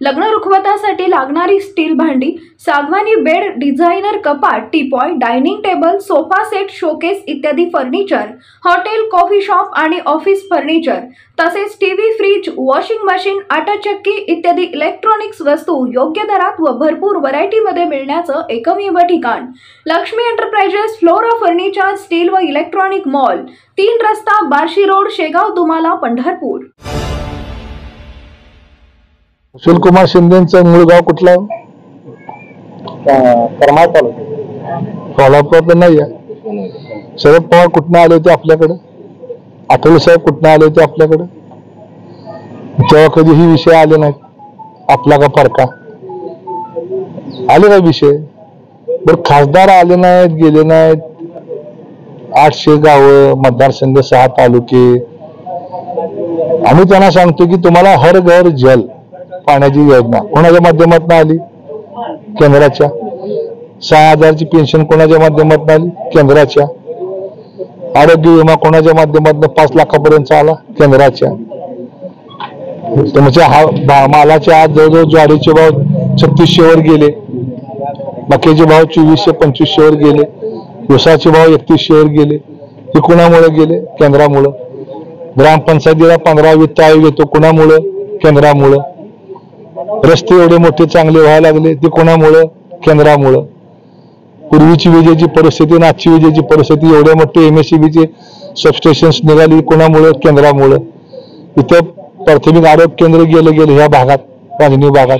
लग्न रुखवतासाठी लागणारी स्टील भांडी, सागवानी बेड, डिझायनर कपाट, teapoy, dining table, sofa set, showcase इत्यादी फर्निचर, हॉटेल, कॉफी शॉप आणि ऑफिस फर्निचर, तसेच टीव्ही, फ्रीज, वॉशिंग मशीन, आटा चक्की इत्यादी इलेक्ट्रॉनिक्स वस्तू योग्य दरात व भरपूर व्हरायटीमध्ये मिळण्याचं एकमेव ठिकाण Lakshmi enterprises flora furniture steel व इलेक्ट्रॉनिक मॉल, 3 रस्ता, बार्शी रोड, शेगाव, दुमाला, पंढरपूर। सुशीलकुमार शिंदेचं मूळ गाव कुठलं? करमाळ तालुका, सोलापूर नाही आहे। शरद पवार कुठनं आले होते आपल्याकडे? आठवले साहेब कुठनं आले होते आपल्याकडे? तेव्हा कधीही विषय आले नाहीत। आपला का फरका आले का विषय? बरं, खासदार आले नाहीत, गेले नाहीत। 800 गावं, मतदारसंघ, 6 तालुके। आम्ही त्यांना सांगतो की तुम्हाला हर घर जल पाण्याची योजना कोणाच्या माध्यमातून आली? केंद्राच्या। 6000ची पेन्शन कोणाच्या माध्यमातून आली? केंद्राच्या। आरोग्य विमा कोणाच्या माध्यमातून 5 लाखापर्यंत आला? केंद्राच्या। तुमच्या मालाचे आज जवळजवळ ज्वारीचे भाव 3600 वर गेले, मक्याचे भाव 2400-2500 वर गेले, ऊसाचे भाव 3100 वर गेले। हे कुणामुळे गेले? केंद्रामुळे। ग्रामपंचायतीला 15 वित्त आयोग येतो, कुणामुळे? केंद्रामुळे। रस्ते एवढे मोठे चांगले व्हायला लागले, ते कोणामुळे? केंद्रामुळे। पूर्वीची विजेची परिस्थिती आणि आजची विजेची परिस्थिती, एवढे मोठे MSEBचे सबस्टेशन्स निघाली, कोणामुळे? केंद्रामुळे। इथं प्राथमिक आरोग्य केंद्र गेले ह्या भागात, रांजणी भागात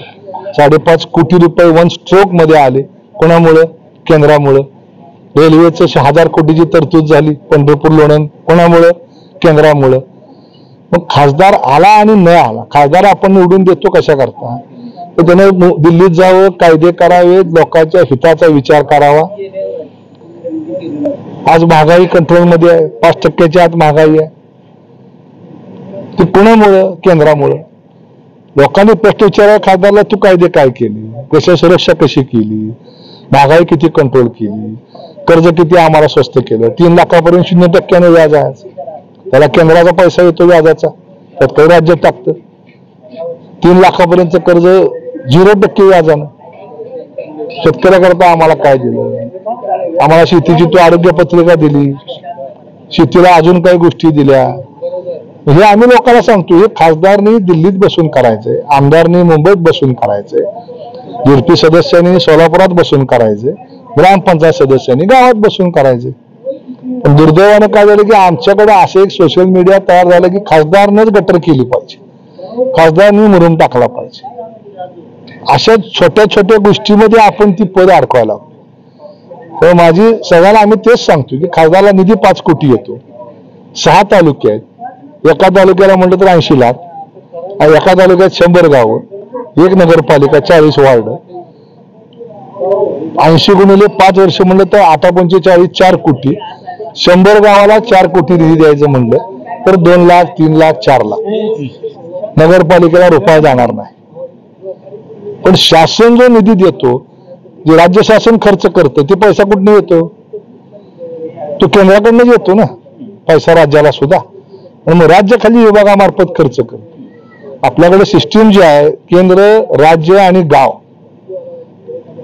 5.5 कोटी रुपये 1 स्ट्रोक मध्ये आले, कोणामुळे? केंद्रामुळे। रेल्वेचं 1000 कोटीची तरतूद झाली पंढरपूर लोणंद, कोणामुळे? केंद्रामुळे। मग खासदार आला आणि न आला, खासदार आपण निवडून देतो कशा करता? तर त्याने दिल्लीत जावं, कायदे करावे, लोकांच्या हिताचा विचार करावा। आज महागाई कंट्रोलमध्ये आहे, 5% आत महागाई आहे। ते कुणामुळं? केंद्रामुळं। लोकांनी प्रश्न विचारला खासदारला, तू कायदे काय केले, देशाची सुरक्षा कशी केली, महागाई किती कंट्रोल केली, कर्ज किती आम्हाला स्वस्त केलं, 3 लाखापर्यंत 0% व्याज आहे। त्याला केंद्राचा पैसा येतो व्याजाचा, त्यात काही राज्य टाकतं। 3 लाखापर्यंत कर्ज 0% व्याजानं। शेतकऱ्याकरता आम्हाला काय दिलं? आम्हाला शेतीची तू आरोग्य पत्रिका दिली, शेतीला अजून काही गोष्टी दिल्या। हे आम्ही लोकांना सांगतो, हे खासदारनी दिल्लीत बसून करायचंय, आमदारनी मुंबईत बसून करायचंय, UP सदस्यांनी सोलापुरात बसून करायचंय, ग्रामपंचायत सदस्यांनी गावात बसून करायचंय। पण दुर्दैवानं काय झालं की आमच्याकडे असं एक सोशल मीडिया तयार झालं की खासदारनंच गटर केली पाहिजे, खासदारनी मुरुम टाकला पाहिजे। अशा छोट्या छोट्या गोष्टीमध्ये आपण ती पद अडकवायला लागतो। तर माझी सगळ्यांना आम्ही तेच सांगतो की खासदारला निधी 5 कोटी येतो, 6 तालुके आहेत, एका तालुक्याला म्हटलं तर 80 लाख, एका तालुक्यात 100 गावं, 1 नगरपालिका, 40 वार्ड, 80 गुणिले 5 वर्ष म्हणलं तर 8×45 4 कोटी, 100 गावाला 4 कोटी निधी द्यायचं म्हणलं तर 2 लाख, 3 लाख, 4 लाख। नगरपालिकेला रुपया जाणार नाही। पण शासन जो निधी देतो, जे राज्य शासन खर्च करतं, ते पैसा कुठून येतो? तो केंद्राकडनं येतो ना पैसा, राज्याला सुद्धा। मग राज्य खाली विभागामार्फत खर्च करतो। आपल्याकडे सिस्टीम जी आहे, केंद्र, राज्य आणि गाव,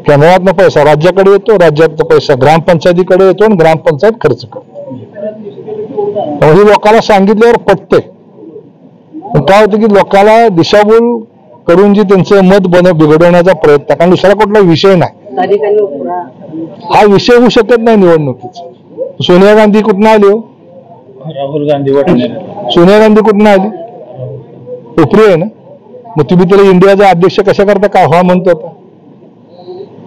केंद्रातनं पैसा राज्याकडे येतो, राज्यातनं पैसा ग्रामपंचायतीकडे येतो आणि ग्रामपंचायत खर्च करतो। हे लोकांना सांगितल्यावर पटते। काय होतं की लोकांना दिशाभूल करून जी त्यांचं मत बिघडवण्याचा प्रयत्न, कारण दुसरा कुठला विषय नाही, हा विषय होऊ शकत नाही निवडणुकीचा। सोनिया गांधी कुठून आली हो? राहुल गांधी। सोनिया गांधी कुठून आली? उपरी आहे ना। मग तुम्ही त्याला इंडियाचा अध्यक्ष कशा करता का हा म्हणतो आता?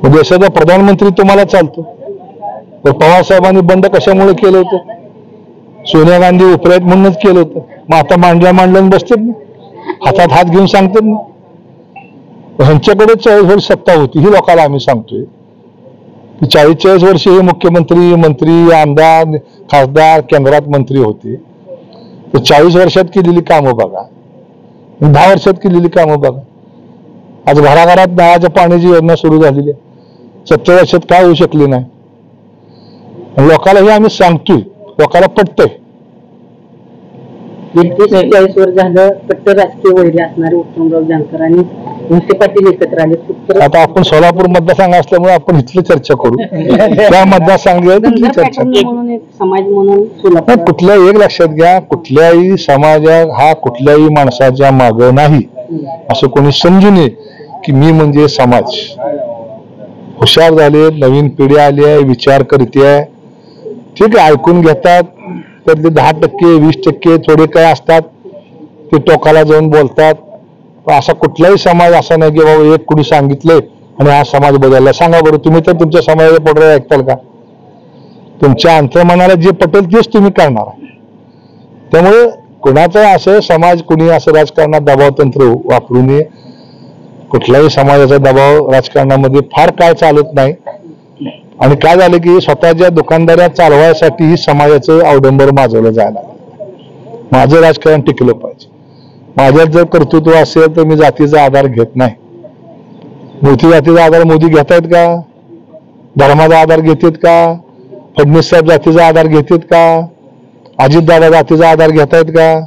देशाचा प्रधानमंत्री तुम्हाला चालतो, तर पवार साहेबांनी बंद कशामुळे केलं होतं? सोनिया गांधी उपऱ्यात म्हणूनच केलं होतं। मग आता मांडलं बसतात ना, हातात हात घेऊन सांगतात ना। ह्यांच्याकडे 40 वर्ष सत्ता होती, ही लोकांना आम्ही सांगतोय की 40-40 वर्ष हे मुख्यमंत्री, मंत्री, आमदार, खासदार, केंद्रात मंत्री होते। तर 40 वर्षात केलेली कामं बघा, 10 वर्षात केलेली कामं बघा। आज घराघरात नळाच्या पाण्याची योजना सुरू झालेली आहे, 70 वर्षात काय होऊ शकली नाही? लोकांना हे आम्ही सांगतोय, लोकांना पटतंय। 40 वर्ष झालं कट्टर राजकीय वैरी असणारे उत्तमराव जानकर आणि मोहिते पाटील एकत्र आले. आता आपण सोलापूर मतदारसंघ असल्यामुळे आपण इथली चर्चा करू त्या मतदारसंघात इथली चर्चा म्हणून एक समाज म्हणून सोलापूर कुठल्याही एक लक्षात घ्या, कुठल्याही समाजात हा कुठल्याही माणसाच्या माग नाही असं कोणी समजू नये की मी म्हणजे समाज. हुशार झाले, नवीन पिढी आली आहे, विचार करते आहे, ठीक आहे, ऐकून घेतात. त्यातले 10%, 20% थोडे काय असतात ते टोकाला जाऊन बोलतात. असा कुठलाही समाज असा नाही की बाबा एक कुणी सांगितले आणि हा समाज बदलला. सांगा बरं, तुम्ही तर तुमच्या समाजाच्या पोटाला ऐकताल का? तुमच्या अंतर्मनाला जे पटेल तेच तुम्ही करणार. त्यामुळे कुणाचा असं समाज कुणी असं राजकारणात दबाव तंत्र वापरू नये. कुठल्याही समाजाचा दबाव राजकारणामध्ये फार काय चालत नाही. आणि काय झालं की स्वतःच्या दुकानदाऱ्या चालवायसाठी ही समाजाचं अवडंबर माजवलं जायला. माझं राजकारण टिकलं पाहिजे. माझ्यात जर कर्तृत्व असेल तर मी जातीचा आधार घेत नाही. मोठी जातीचा आधार मोदी घेत आहेत का? धर्माचा आधार घेतात का? फडणवीस साहेब जातीचा आधार घेतात का? अजितदादा जातीचा आधार घेत आहेत का?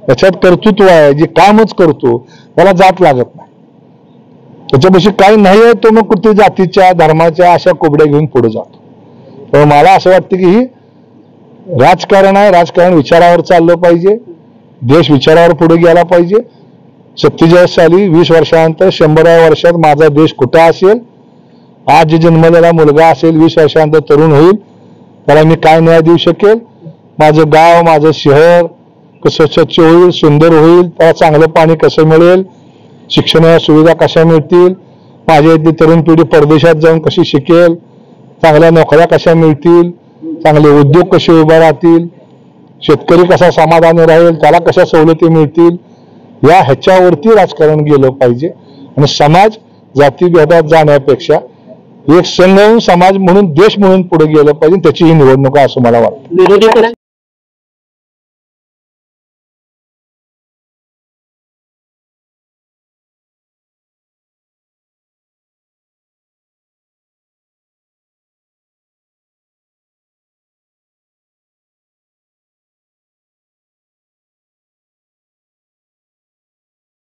त्याच्यात कर्तृत्व आहे, जे कामच करतो त्याला जात लागत नाही. त्याच्यापेक्षा काही नाही आहे तो मग कुठे जातीच्या धर्माच्या अशा कोबड्या घेऊन पुढे जातो. तर मला असं वाटतं की ही राजकारण आहे, राजकारण विचारावर चाललं पाहिजे, देश विचारावर पुढे गेला पाहिजे. 47 साली 20 वर्षानंतर 100व्या वर्षात माझा देश कुठं असेल, आज जे जन्मलेला मुलगा असेल 20 वर्षानंतर तरुण होईल, त्याला मी काय न्याय देऊ शकेल? माझं गाव, माझं शहर कसं स्वच्छ होईल, सुंदर होईल, त्याला चांगलं पाणी कसं मिळेल, शिक्षणाच्या सुविधा कशा मिळतील, माझ्या इथली तरुण पिढी परदेशात जाऊन कशी शिकेल, चांगल्या नोकऱ्या कशा मिळतील, चांगले उद्योग कसे उभा राहतील, शेतकरी कसा समाधानी राहील, त्याला कशा सवलती मिळतील, या ह्याच्यावरती राजकारण गेलं पाहिजे. आणि समाज जातीभेदात जाण्यापेक्षा एक संघ समाज म्हणून, देश म्हणून पुढे गेलं पाहिजे. त्याची ही निवडणूक आहे असं मला वाटतं.